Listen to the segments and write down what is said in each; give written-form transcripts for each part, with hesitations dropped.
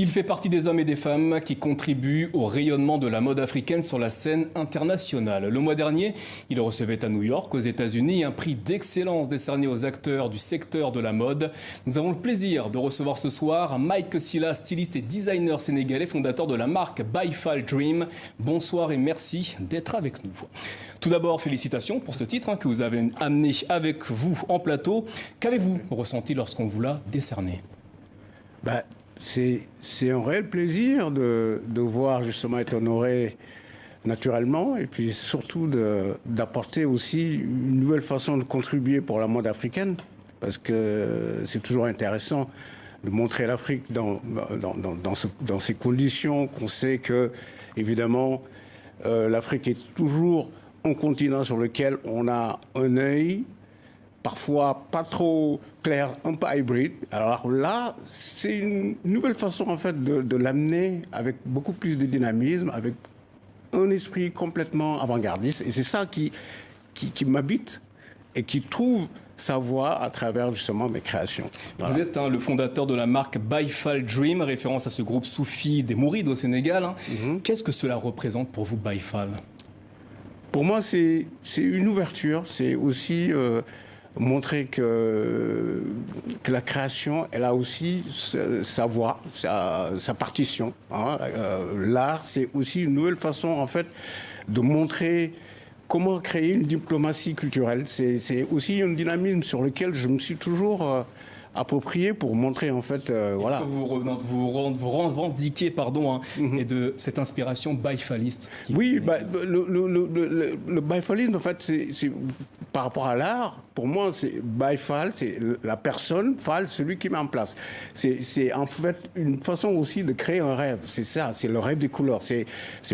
Il fait partie des hommes et des femmes qui contribuent au rayonnement de la mode africaine sur la scène internationale. Le mois dernier, il recevait à New York, aux États-Unis, un prix d'excellence décerné aux acteurs du secteur de la mode. Nous avons le plaisir de recevoir ce soir Mike Sylla, styliste et designer sénégalais, fondateur de la marque Baïfal Dream. Bonsoir et merci d'être avec nous. Tout d'abord, félicitations pour ce titre que vous avez amené avec vous en plateau. Qu'avez-vous ressenti lorsqu'on vous l'a décerné ? C'est un réel plaisir de voir justement être honoré naturellement et puis surtout d'apporter aussi une nouvelle façon de contribuer pour la mode africaine parce que c'est toujours intéressant de montrer l'Afrique dans ces conditions qu'on sait que, évidemment, l'Afrique est toujours un continent sur lequel on a un œil, parfois pas trop clair, un peu hybride. Alors là, c'est une nouvelle façon en fait de l'amener avec beaucoup plus de dynamisme, avec un esprit complètement avant-gardiste. Et c'est ça qui m'habite et qui trouve sa voie à travers justement mes créations. Voilà. Vous êtes le fondateur de la marque Baïfal Dream, référence à ce groupe soufi des Mourides au Sénégal. Qu'est-ce que cela représente pour vous, Baïfal ? Pour moi, c'est une ouverture. C'est aussi montrer que la création, elle a aussi sa voix, sa partition. L'art, c'est aussi une nouvelle façon, en fait, de montrer comment créer une diplomatie culturelle. C'est aussi un dynamisme sur lequel je me suis toujours approprié pour montrer, en fait, voilà. Vous revendiquez, et de cette inspiration baïfaliste. Oui, le baïfalisme, en fait, c'est par rapport à l'art, pour moi, c'est baïfal, c'est la personne, fal, celui qui met en place. C'est en fait une façon aussi de créer un rêve. C'est ça, c'est le rêve des couleurs. C'est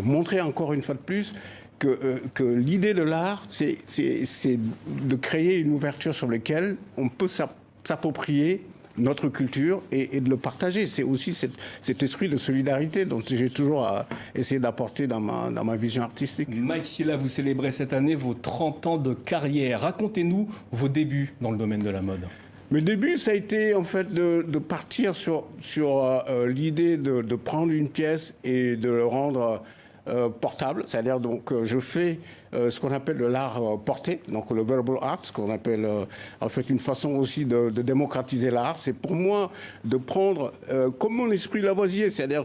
montrer encore une fois de plus que l'idée de l'art, c'est de créer une ouverture sur laquelle on peut s'approprier notre culture et de le partager. C'est aussi cet esprit de solidarité dont j'ai toujours essayé d'apporter dans ma vision artistique. Mike Sylla, vous célébrez cette année vos 30 ans de carrière. Racontez-nous vos débuts dans le domaine de la mode. Mes débuts, ça a été en fait de partir sur l'idée de prendre une pièce et de le rendre portable, c'est-à-dire donc je fais ce qu'on appelle de l'art porté, donc le verbal art, ce qu'on appelle en fait une façon aussi de démocratiser l'art. C'est pour moi de prendre comme mon esprit Lavoisier, c'est-à-dire